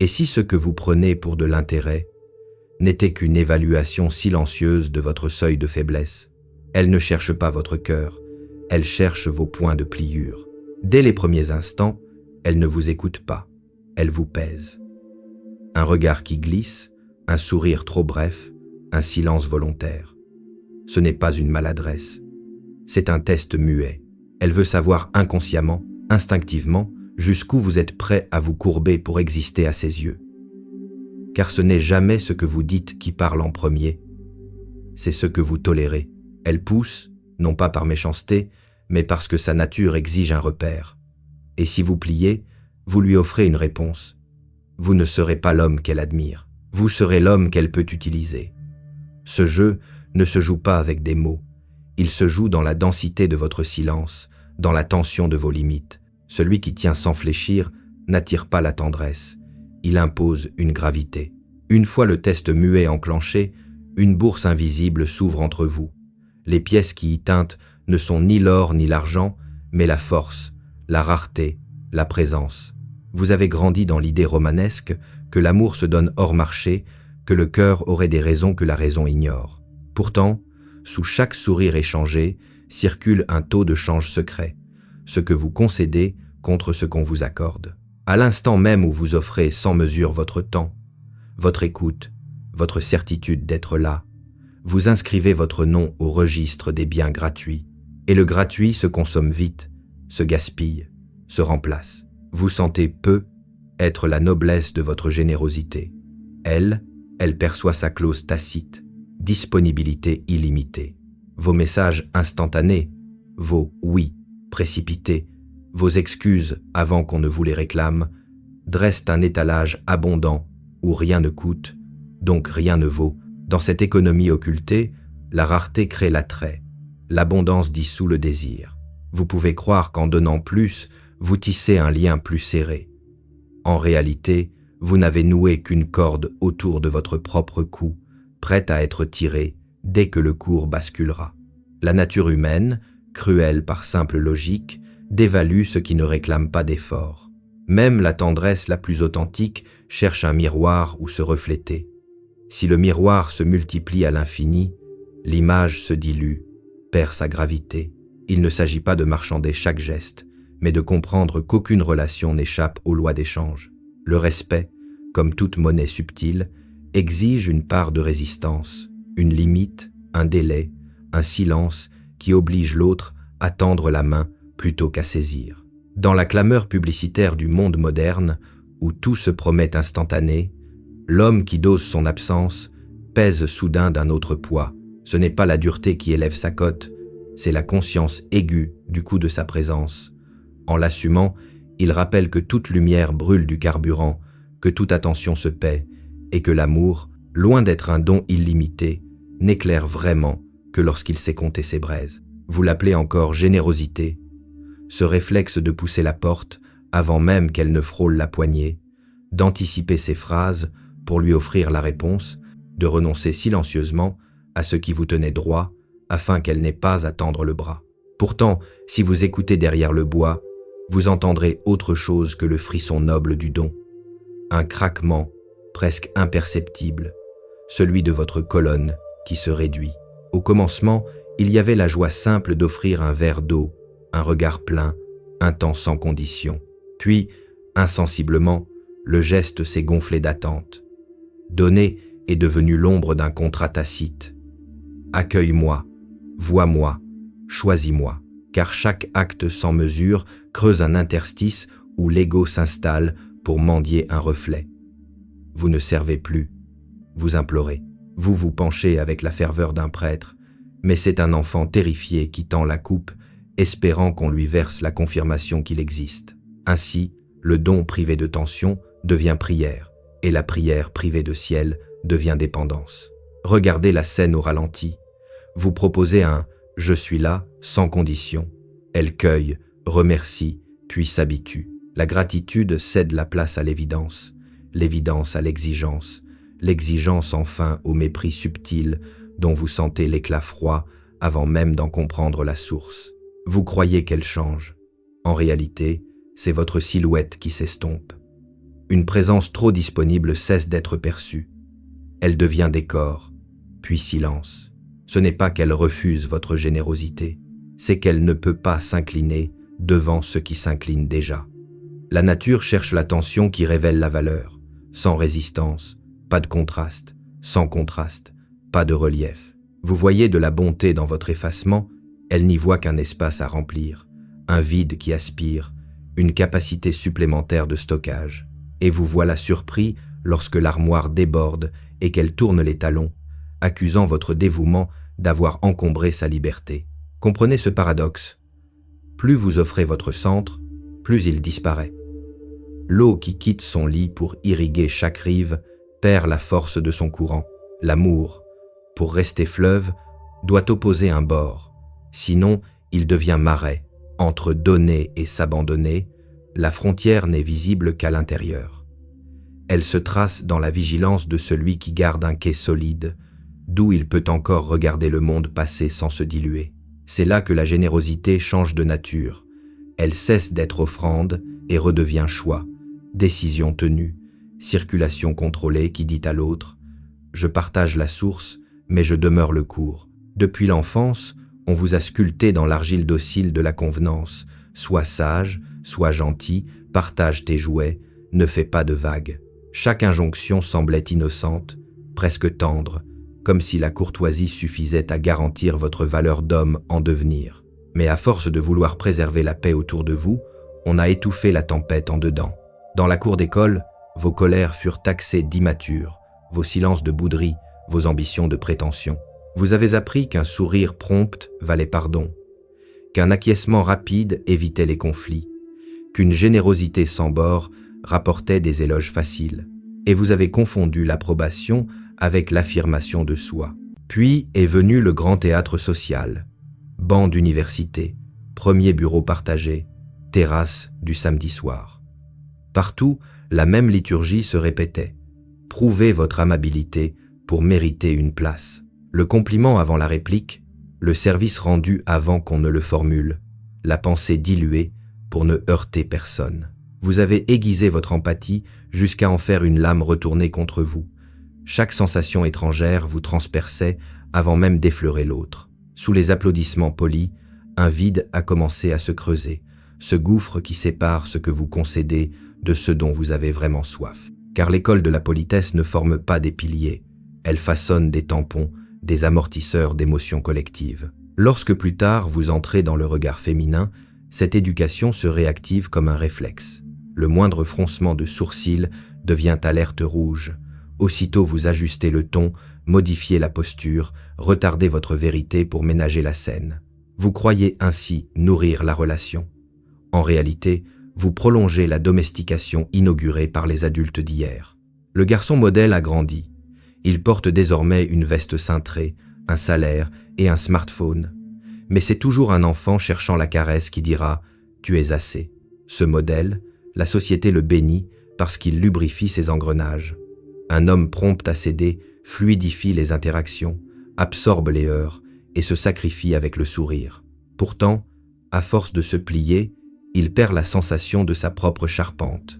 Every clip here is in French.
Et si ce que vous prenez pour de l'intérêt n'était qu'une évaluation silencieuse de votre seuil de faiblesse? Elle ne cherche pas votre cœur, elle cherche vos points de pliure. Dès les premiers instants, elle ne vous écoute pas, elle vous pèse. Un regard qui glisse, un sourire trop bref, un silence volontaire. Ce n'est pas une maladresse, c'est un test muet. Elle veut savoir inconsciemment, instinctivement, jusqu'où vous êtes prêt à vous courber pour exister à ses yeux. Car ce n'est jamais ce que vous dites qui parle en premier, c'est ce que vous tolérez. Elle pousse, non pas par méchanceté, mais parce que sa nature exige un repère. Et si vous pliez, vous lui offrez une réponse. Vous ne serez pas l'homme qu'elle admire, vous serez l'homme qu'elle peut utiliser. Ce jeu ne se joue pas avec des mots, il se joue dans la densité de votre silence, dans la tension de vos limites. Celui qui tient sans fléchir n'attire pas la tendresse, il impose une gravité. Une fois le test muet enclenché, une bourse invisible s'ouvre entre vous. Les pièces qui y teintent ne sont ni l'or ni l'argent, mais la force, la rareté, la présence. Vous avez grandi dans l'idée romanesque que l'amour se donne hors marché, que le cœur aurait des raisons que la raison ignore. Pourtant, sous chaque sourire échangé, circule un taux de change secret, ce que vous concédez contre ce qu'on vous accorde. À l'instant même où vous offrez sans mesure votre temps, votre écoute, votre certitude d'être là, vous inscrivez votre nom au registre des biens gratuits. Et le gratuit se consomme vite, se gaspille, se remplace. Vous sentez peu être la noblesse de votre générosité. Elle perçoit sa clause tacite, disponibilité illimitée. Vos messages instantanés, vos oui précipités, vos excuses avant qu'on ne vous les réclame, dressent un étalage abondant où rien ne coûte, donc rien ne vaut. Dans cette économie occultée, la rareté crée l'attrait, l'abondance dissout le désir. Vous pouvez croire qu'en donnant plus, vous tissez un lien plus serré. En réalité, vous n'avez noué qu'une corde autour de votre propre cou, prête à être tirée dès que le cours basculera. La nature humaine, cruelle par simple logique, dévalue ce qui ne réclame pas d'effort. Même la tendresse la plus authentique cherche un miroir où se refléter. Si le miroir se multiplie à l'infini, l'image se dilue, perd sa gravité. Il ne s'agit pas de marchander chaque geste, mais de comprendre qu'aucune relation n'échappe aux lois d'échange. Le respect, comme toute monnaie subtile, exige une part de résistance, une limite, un délai, un silence qui oblige l'autre à tendre la main plutôt qu'à saisir. Dans la clameur publicitaire du monde moderne, où tout se promet instantané, l'homme qui dose son absence pèse soudain d'un autre poids. Ce n'est pas la dureté qui élève sa cote, c'est la conscience aiguë du coût de sa présence. En l'assumant, il rappelle que toute lumière brûle du carburant, que toute attention se paie, et que l'amour, loin d'être un don illimité, n'éclaire vraiment que lorsqu'il sait compter ses braises. Vous l'appelez encore générosité, ce réflexe de pousser la porte avant même qu'elle ne frôle la poignée, d'anticiper ses phrases pour lui offrir la réponse, de renoncer silencieusement à ce qui vous tenait droit afin qu'elle n'ait pas à tendre le bras. Pourtant, si vous écoutez derrière le bois, vous entendrez autre chose que le frisson noble du don. Un craquement, presque imperceptible, celui de votre colonne qui se réduit. Au commencement, il y avait la joie simple d'offrir un verre d'eau, un regard plein, un temps sans condition. Puis, insensiblement, le geste s'est gonflé d'attente. Donner est devenu l'ombre d'un contrat tacite. Accueille-moi, vois-moi, choisis-moi, car chaque acte sans mesure creuse un interstice où l'ego s'installe pour mendier un reflet. Vous ne servez plus, vous implorez, vous vous penchez avec la ferveur d'un prêtre, mais c'est un enfant terrifié qui tend la coupe, espérant qu'on lui verse la confirmation qu'il existe. Ainsi, le don privé de tension devient prière, et la prière privée de ciel devient dépendance. Regardez la scène au ralenti. Vous proposez un « je suis là » sans condition. Elle cueille, remercie, puis s'habitue. La gratitude cède la place à l'évidence à l'exigence, l'exigence enfin au mépris subtil dont vous sentez l'éclat froid avant même d'en comprendre la source. Vous croyez qu'elle change. En réalité, c'est votre silhouette qui s'estompe. Une présence trop disponible cesse d'être perçue. Elle devient décor, puis silence. Ce n'est pas qu'elle refuse votre générosité, c'est qu'elle ne peut pas s'incliner devant ce qui s'incline déjà. La nature cherche l'attention qui révèle la valeur. Sans résistance, pas de contraste. Sans contraste, pas de relief. Vous voyez de la bonté dans votre effacement, elle n'y voit qu'un espace à remplir, un vide qui aspire, une capacité supplémentaire de stockage. Et vous voilà surpris lorsque l'armoire déborde et qu'elle tourne les talons, accusant votre dévouement d'avoir encombré sa liberté. Comprenez ce paradoxe. Plus vous offrez votre centre, plus il disparaît. L'eau qui quitte son lit pour irriguer chaque rive perd la force de son courant. L'amour, pour rester fleuve, doit opposer un bord. Sinon, il devient marais. Entre donner et s'abandonner, la frontière n'est visible qu'à l'intérieur. Elle se trace dans la vigilance de celui qui garde un quai solide, d'où il peut encore regarder le monde passer sans se diluer. C'est là que la générosité change de nature. Elle cesse d'être offrande et redevient choix, décision tenue, circulation contrôlée qui dit à l'autre « Je partage la source, mais je demeure le cours ». Depuis l'enfance, on vous a sculpté dans l'argile docile de la convenance. Sois sage, sois gentil, partage tes jouets, ne fais pas de vagues. Chaque injonction semblait innocente, presque tendre, comme si la courtoisie suffisait à garantir votre valeur d'homme en devenir. Mais à force de vouloir préserver la paix autour de vous, on a étouffé la tempête en dedans. Dans la cour d'école, vos colères furent taxées d'immatures, vos silences de bouderie, vos ambitions de prétention. Vous avez appris qu'un sourire prompt valait pardon, qu'un acquiescement rapide évitait les conflits, qu'une générosité sans bord rapportait des éloges faciles. Et vous avez confondu l'approbation avec l'affirmation de soi. Puis est venu le grand théâtre social, banc d'université, premier bureau partagé, terrasse du samedi soir. Partout, la même liturgie se répétait. Prouvez votre amabilité pour mériter une place. Le compliment avant la réplique, le service rendu avant qu'on ne le formule, la pensée diluée pour ne heurter personne. Vous avez aiguisé votre empathie jusqu'à en faire une lame retournée contre vous. Chaque sensation étrangère vous transperçait avant même d'effleurer l'autre. Sous les applaudissements polis, un vide a commencé à se creuser, ce gouffre qui sépare ce que vous concédez de ce dont vous avez vraiment soif. Car l'école de la politesse ne forme pas des piliers, elle façonne des tampons, des amortisseurs d'émotions collectives. Lorsque plus tard vous entrez dans le regard féminin, cette éducation se réactive comme un réflexe. Le moindre froncement de sourcils devient alerte rouge. Aussitôt vous ajustez le ton, modifiez la posture, retardez votre vérité pour ménager la scène. Vous croyez ainsi nourrir la relation. En réalité, vous prolongez la domestication inaugurée par les adultes d'hier. Le garçon modèle a grandi. Il porte désormais une veste cintrée, un salaire et un smartphone. Mais c'est toujours un enfant cherchant la caresse qui dira « tu es assez ». Ce modèle, la société le bénit parce qu'il lubrifie ses engrenages. Un homme prompt à céder fluidifie les interactions, absorbe les heurts et se sacrifie avec le sourire. Pourtant, à force de se plier, il perd la sensation de sa propre charpente.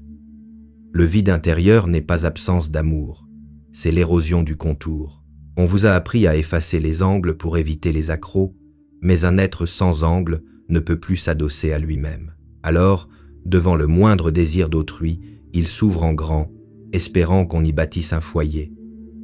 Le vide intérieur n'est pas absence d'amour, c'est l'érosion du contour. On vous a appris à effacer les angles pour éviter les accros, mais un être sans angle ne peut plus s'adosser à lui-même. Alors, devant le moindre désir d'autrui, il s'ouvre en grand, espérant qu'on y bâtisse un foyer.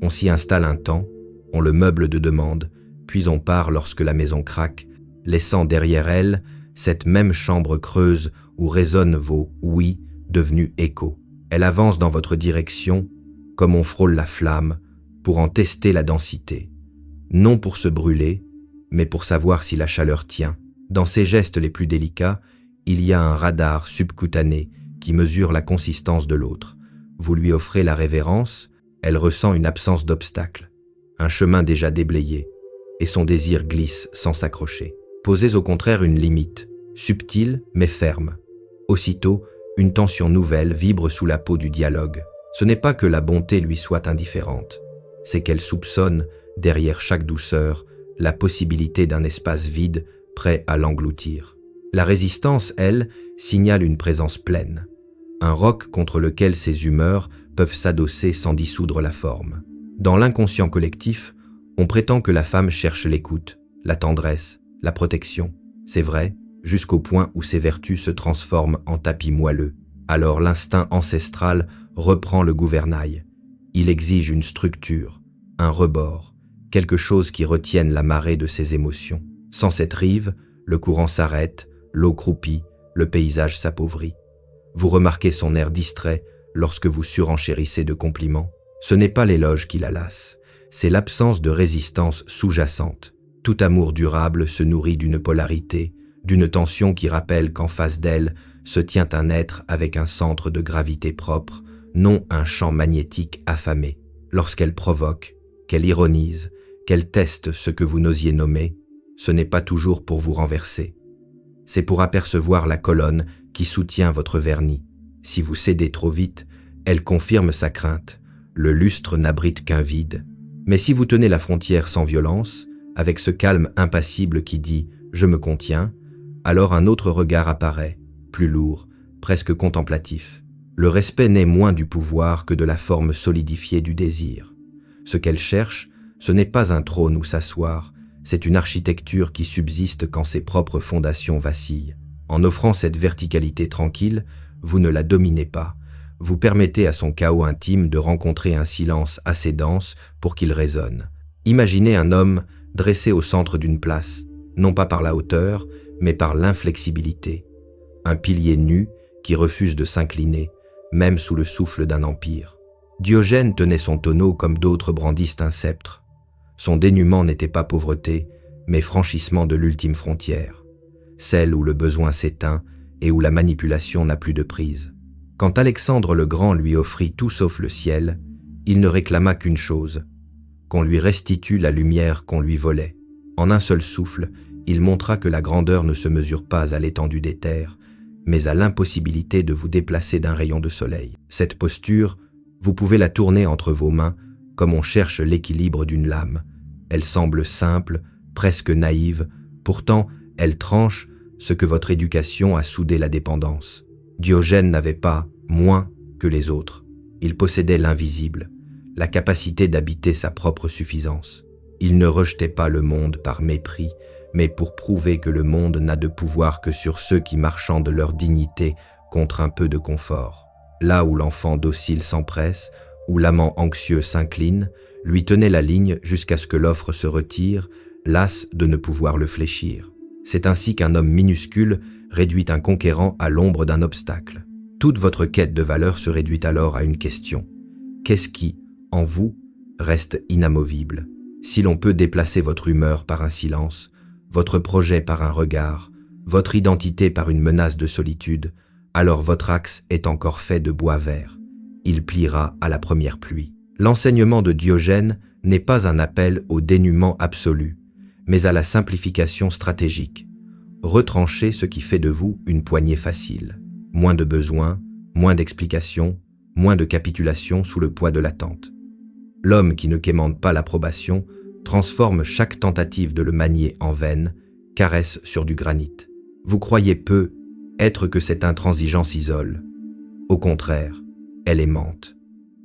On s'y installe un temps, on le meuble de demande, puis on part lorsque la maison craque, laissant derrière elle cette même chambre creuse où résonnent vos « oui » devenus échos. Elle avance dans votre direction, comme on frôle la flamme, pour en tester la densité. Non pour se brûler, mais pour savoir si la chaleur tient. Dans ses gestes les plus délicats, il y a un radar subcutané qui mesure la consistance de l'autre. Vous lui offrez la révérence, elle ressent une absence d'obstacle, un chemin déjà déblayé, et son désir glisse sans s'accrocher. Posez au contraire une limite, subtile mais ferme. Aussitôt, une tension nouvelle vibre sous la peau du dialogue. Ce n'est pas que la bonté lui soit indifférente, c'est qu'elle soupçonne, derrière chaque douceur, la possibilité d'un espace vide prêt à l'engloutir. La résistance, elle, signale une présence pleine. un roc contre lequel ses humeurs peuvent s'adosser sans dissoudre la forme. Dans l'inconscient collectif, on prétend que la femme cherche l'écoute, la tendresse, la protection. C'est vrai, jusqu'au point où ses vertus se transforment en tapis moelleux. Alors l'instinct ancestral reprend le gouvernail. Il exige une structure, un rebord, quelque chose qui retienne la marée de ses émotions. Sans cette rive, le courant s'arrête, l'eau croupit, le paysage s'appauvrit. Vous remarquez son air distrait lorsque vous surenchérissez de compliments. Ce n'est pas l'éloge qui la lasse, c'est l'absence de résistance sous-jacente. Tout amour durable se nourrit d'une polarité, d'une tension qui rappelle qu'en face d'elle se tient un être avec un centre de gravité propre, non un champ magnétique affamé. Lorsqu'elle provoque, qu'elle ironise, qu'elle teste ce que vous n'osiez nommer, ce n'est pas toujours pour vous renverser. C'est pour apercevoir la colonne qui soutient votre vernis. Si vous cédez trop vite, elle confirme sa crainte. Le lustre n'abrite qu'un vide. Mais si vous tenez la frontière sans violence, avec ce calme impassible qui dit « je me contiens », alors un autre regard apparaît, plus lourd, presque contemplatif. Le respect naît moins du pouvoir que de la forme solidifiée du désir. Ce qu'elle cherche, ce n'est pas un trône où s'asseoir, c'est une architecture qui subsiste quand ses propres fondations vacillent. En offrant cette verticalité tranquille, vous ne la dominez pas. Vous permettez à son chaos intime de rencontrer un silence assez dense pour qu'il résonne. Imaginez un homme dressé au centre d'une place, non pas par la hauteur, mais par l'inflexibilité. Un pilier nu qui refuse de s'incliner, même sous le souffle d'un empire. Diogène tenait son tonneau comme d'autres brandissent un sceptre. Son dénuement n'était pas pauvreté, mais franchissement de l'ultime frontière, celle où le besoin s'éteint et où la manipulation n'a plus de prise. Quand Alexandre le Grand lui offrit tout sauf le ciel, il ne réclama qu'une chose, qu'on lui restitue la lumière qu'on lui volait. En un seul souffle, il montra que la grandeur ne se mesure pas à l'étendue des terres, mais à l'impossibilité de vous déplacer d'un rayon de soleil. Cette posture, vous pouvez la tourner entre vos mains comme on cherche l'équilibre d'une lame. Elle semble simple, presque naïve, pourtant elle tranche ce que votre éducation a soudé la dépendance. Diogène n'avait pas moins que les autres. Il possédait l'invisible, la capacité d'habiter sa propre suffisance. Il ne rejetait pas le monde par mépris, mais pour prouver que le monde n'a de pouvoir que sur ceux qui marchandent leur dignité contre un peu de confort. Là où l'enfant docile s'empresse, où l'amant anxieux s'incline, lui tenait la ligne jusqu'à ce que l'offre se retire, las de ne pouvoir le fléchir. C'est ainsi qu'un homme minuscule réduit un conquérant à l'ombre d'un obstacle. Toute votre quête de valeur se réduit alors à une question. Qu'est-ce qui, en vous, reste inamovible? Si l'on peut déplacer votre humeur par un silence, votre projet par un regard, votre identité par une menace de solitude, alors votre axe est encore fait de bois vert. Il pliera à la première pluie. L'enseignement de Diogène n'est pas un appel au dénuement absolu, mais à la simplification stratégique. Retranchez ce qui fait de vous une poignée facile. Moins de besoins, moins d'explications, moins de capitulation sous le poids de l'attente. L'homme qui ne quémande pas l'approbation transforme chaque tentative de le manier en veine, caresse sur du granit. Vous croyez peu être que cette intransigeance isole. Au contraire, elle aimante.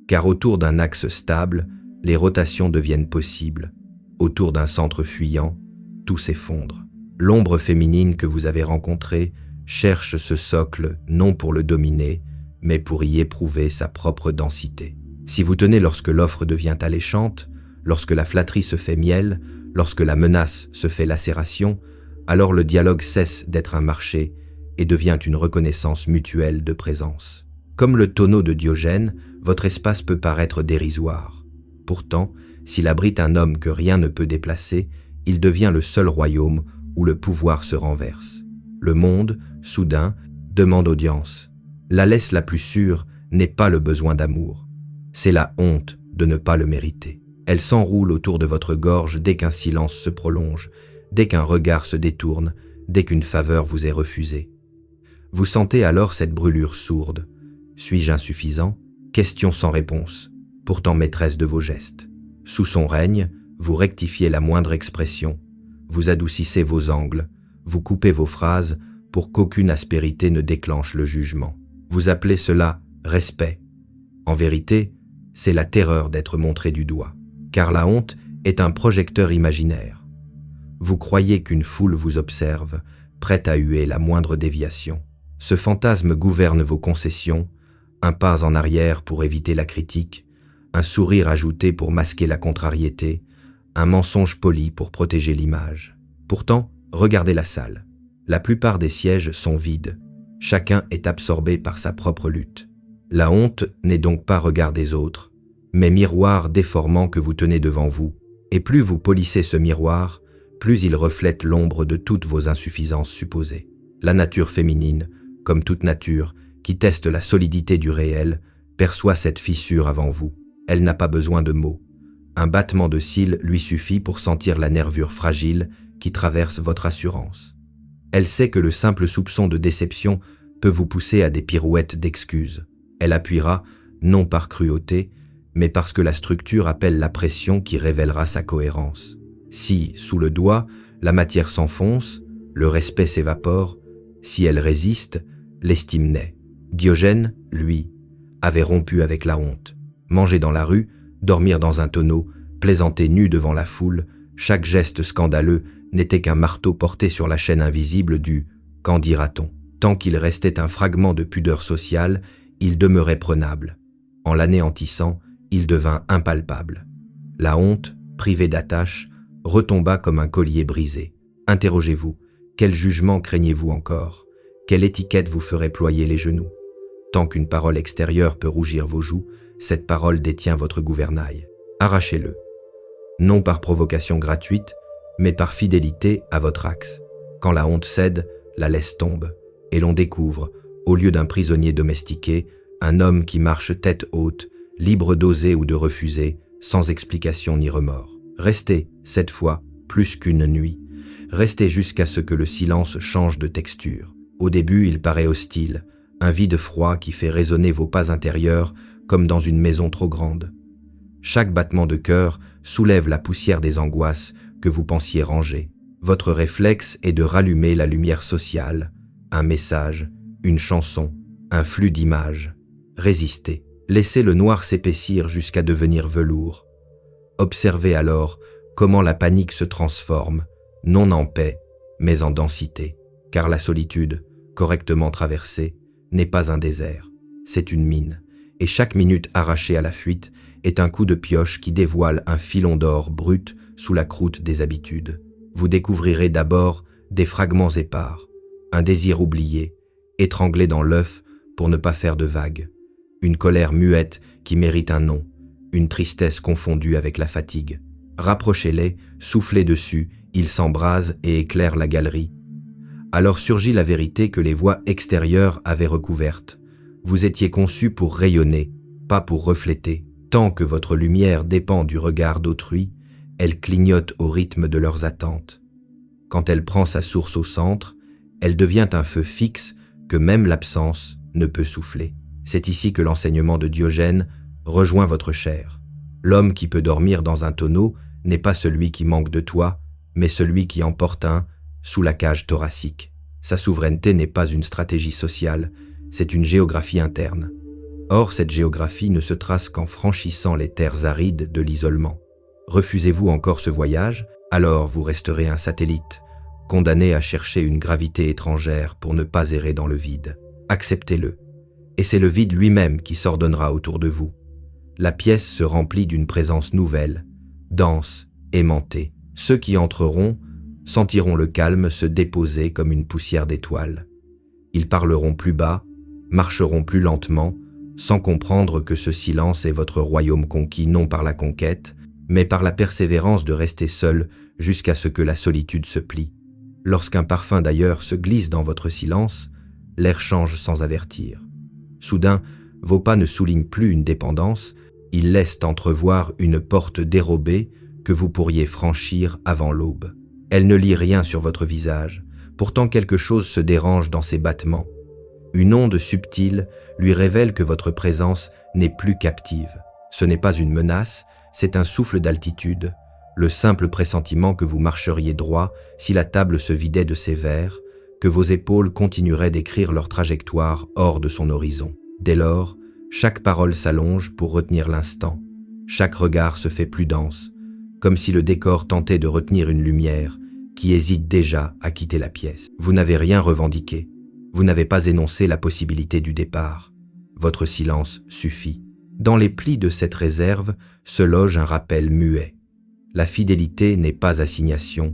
Car autour d'un axe stable, les rotations deviennent possibles. Autour d'un centre fuyant, tout s'effondre. L'ombre féminine que vous avez rencontrée cherche ce socle non pour le dominer, mais pour y éprouver sa propre densité. Si vous tenez lorsque l'offre devient alléchante, lorsque la flatterie se fait miel, lorsque la menace se fait lacération, alors le dialogue cesse d'être un marché et devient une reconnaissance mutuelle de présence. Comme le tonneau de Diogène, votre espace peut paraître dérisoire. Pourtant, s'il abrite un homme que rien ne peut déplacer, il devient le seul royaume où le pouvoir se renverse. Le monde, soudain, demande audience. La laisse la plus sûre n'est pas le besoin d'amour. C'est la honte de ne pas le mériter. Elle s'enroule autour de votre gorge dès qu'un silence se prolonge, dès qu'un regard se détourne, dès qu'une faveur vous est refusée. Vous sentez alors cette brûlure sourde. Suis-je insuffisant? Question sans réponse, pourtant maîtresse de vos gestes. Sous son règne, vous rectifiez la moindre expression, vous adoucissez vos angles, vous coupez vos phrases pour qu'aucune aspérité ne déclenche le jugement. Vous appelez cela respect. En vérité, c'est la terreur d'être montré du doigt, car la honte est un projecteur imaginaire. Vous croyez qu'une foule vous observe, prête à huer la moindre déviation. Ce fantasme gouverne vos concessions, un pas en arrière pour éviter la critique, un sourire ajouté pour masquer la contrariété, un mensonge poli pour protéger l'image. Pourtant, regardez la salle. La plupart des sièges sont vides. Chacun est absorbé par sa propre lutte. La honte n'est donc pas regard des autres, mais miroir déformant que vous tenez devant vous. Et plus vous polissez ce miroir, plus il reflète l'ombre de toutes vos insuffisances supposées. La nature féminine, comme toute nature, qui teste la solidité du réel, perçoit cette fissure avant vous. Elle n'a pas besoin de mots. Un battement de cils lui suffit pour sentir la nervure fragile qui traverse votre assurance. Elle sait que le simple soupçon de déception peut vous pousser à des pirouettes d'excuses. Elle appuiera, non par cruauté, mais parce que la structure appelle la pression qui révélera sa cohérence. Si, sous le doigt, la matière s'enfonce, le respect s'évapore, si elle résiste, l'estime naît. Diogène, lui, avait rompu avec la honte. Manger dans la rue, dormir dans un tonneau, plaisanter nu devant la foule, chaque geste scandaleux n'était qu'un marteau porté sur la chaîne invisible du « qu'en dira-t-on ». Tant qu'il restait un fragment de pudeur sociale, il demeurait prenable. En l'anéantissant, il devint impalpable. La honte, privée d'attache, retomba comme un collier brisé. Interrogez-vous, quel jugement craignez-vous encore? Quelle étiquette vous ferait ployer les genoux? Tant qu'une parole extérieure peut rougir vos joues, cette parole détient votre gouvernail. Arrachez-le. Non par provocation gratuite, mais par fidélité à votre axe. Quand la honte cède, la laisse tombe, et l'on découvre, au lieu d'un prisonnier domestiqué, un homme qui marche tête haute, libre d'oser ou de refuser, sans explication ni remords. Restez, cette fois, plus qu'une nuit. Restez jusqu'à ce que le silence change de texture. Au début, il paraît hostile, un vide froid qui fait résonner vos pas intérieurs comme dans une maison trop grande. Chaque battement de cœur soulève la poussière des angoisses que vous pensiez ranger. Votre réflexe est de rallumer la lumière sociale, un message, une chanson, un flux d'images. Résistez. Laissez le noir s'épaissir jusqu'à devenir velours. Observez alors comment la panique se transforme, non en paix, mais en densité. Car la solitude, correctement traversée, n'est pas un désert, c'est une mine. Et chaque minute arrachée à la fuite est un coup de pioche qui dévoile un filon d'or brut sous la croûte des habitudes. Vous découvrirez d'abord des fragments épars, un désir oublié, étranglé dans l'œuf pour ne pas faire de vagues, une colère muette qui mérite un nom, une tristesse confondue avec la fatigue. Rapprochez-les, soufflez dessus, ils s'embrasent et éclairent la galerie. Alors surgit la vérité que les voix extérieures avaient recouverte. Vous étiez conçu pour rayonner, pas pour refléter. Tant que votre lumière dépend du regard d'autrui, elle clignote au rythme de leurs attentes. Quand elle prend sa source au centre, elle devient un feu fixe que même l'absence ne peut souffler. C'est ici que l'enseignement de Diogène rejoint votre chair. L'homme qui peut dormir dans un tonneau n'est pas celui qui manque de toit, mais celui qui en porte un sous la cage thoracique. Sa souveraineté n'est pas une stratégie sociale, c'est une géographie interne. Or, cette géographie ne se trace qu'en franchissant les terres arides de l'isolement. Refusez-vous encore ce voyage? Alors vous resterez un satellite, condamné à chercher une gravité étrangère pour ne pas errer dans le vide. Acceptez-le. Et c'est le vide lui-même qui s'ordonnera autour de vous. La pièce se remplit d'une présence nouvelle, dense, aimantée. Ceux qui entreront sentiront le calme se déposer comme une poussière d'étoiles. Ils parleront plus bas, marcheront plus lentement, sans comprendre que ce silence est votre royaume conquis non par la conquête, mais par la persévérance de rester seul jusqu'à ce que la solitude se plie. Lorsqu'un parfum d'ailleurs se glisse dans votre silence, l'air change sans avertir. Soudain, vos pas ne soulignent plus une dépendance, ils laissent entrevoir une porte dérobée que vous pourriez franchir avant l'aube. Elle ne lit rien sur votre visage, pourtant quelque chose se dérange dans ses battements. Une onde subtile lui révèle que votre présence n'est plus captive. Ce n'est pas une menace, c'est un souffle d'altitude, le simple pressentiment que vous marcheriez droit si la table se vidait de ses verres, que vos épaules continueraient d'écrire leur trajectoire hors de son horizon. Dès lors, chaque parole s'allonge pour retenir l'instant. Chaque regard se fait plus dense, comme si le décor tentait de retenir une lumière qui hésite déjà à quitter la pièce. Vous n'avez rien revendiqué. Vous n'avez pas énoncé la possibilité du départ. Votre silence suffit. Dans les plis de cette réserve se loge un rappel muet. La fidélité n'est pas assignation,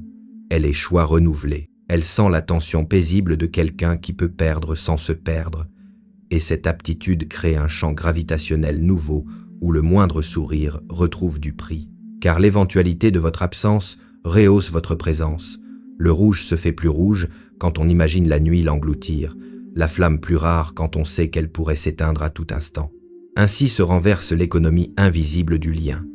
elle est choix renouvelé. Elle sent la tension paisible de quelqu'un qui peut perdre sans se perdre, et cette aptitude crée un champ gravitationnel nouveau où le moindre sourire retrouve du prix. Car l'éventualité de votre absence rehausse votre présence. Le rouge se fait plus rouge quand on imagine la nuit l'engloutir, la flamme plus rare quand on sait qu'elle pourrait s'éteindre à tout instant. Ainsi se renverse l'économie invisible du lien.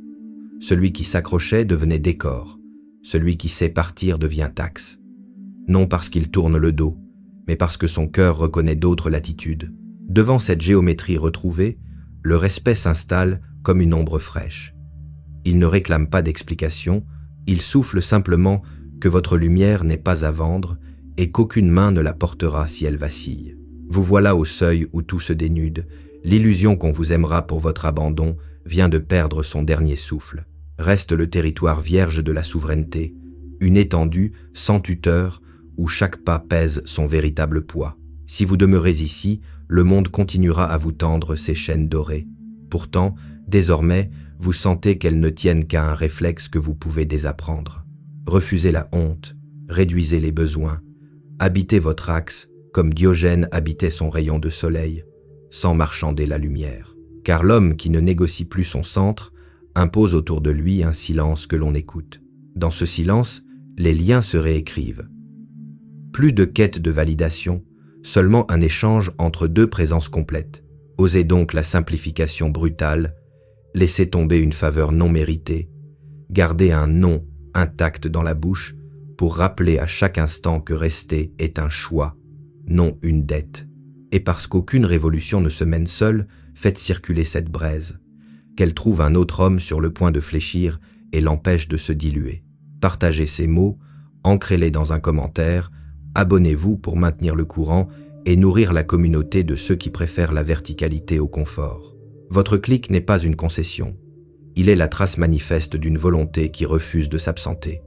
Celui qui s'accrochait devenait décor, celui qui sait partir devient taxe. Non parce qu'il tourne le dos, mais parce que son cœur reconnaît d'autres latitudes. Devant cette géométrie retrouvée, le respect s'installe comme une ombre fraîche. Il ne réclame pas d'explication, il souffle simplement que votre lumière n'est pas à vendre et qu'aucune main ne la portera si elle vacille. Vous voilà au seuil où tout se dénude, l'illusion qu'on vous aimera pour votre abandon vient de perdre son dernier souffle. Reste le territoire vierge de la souveraineté, une étendue sans tuteur où chaque pas pèse son véritable poids. Si vous demeurez ici, le monde continuera à vous tendre ses chaînes dorées. Pourtant, désormais, vous sentez qu'elles ne tiennent qu'à un réflexe que vous pouvez désapprendre. Refusez la honte, réduisez les besoins, habitez votre axe comme Diogène habitait son rayon de soleil, sans marchander la lumière. Car l'homme qui ne négocie plus son centre impose autour de lui un silence que l'on écoute. Dans ce silence, les liens se réécrivent. Plus de quête de validation, seulement un échange entre deux présences complètes. Osez donc la simplification brutale, laissez tomber une faveur non méritée, gardez un nom intact dans la bouche pour rappeler à chaque instant que rester est un choix, non une dette. Et parce qu'aucune révolution ne se mène seule, faites circuler cette braise, qu'elle trouve un autre homme sur le point de fléchir et l'empêche de se diluer. Partagez ces mots, ancrez-les dans un commentaire, abonnez-vous pour maintenir le courant et nourrir la communauté de ceux qui préfèrent la verticalité au confort. Votre clic n'est pas une concession. Il est la trace manifeste d'une volonté qui refuse de s'absenter.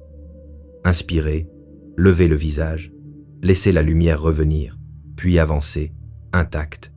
Inspirez, levez le visage, laissez la lumière revenir, puis avancez, intact,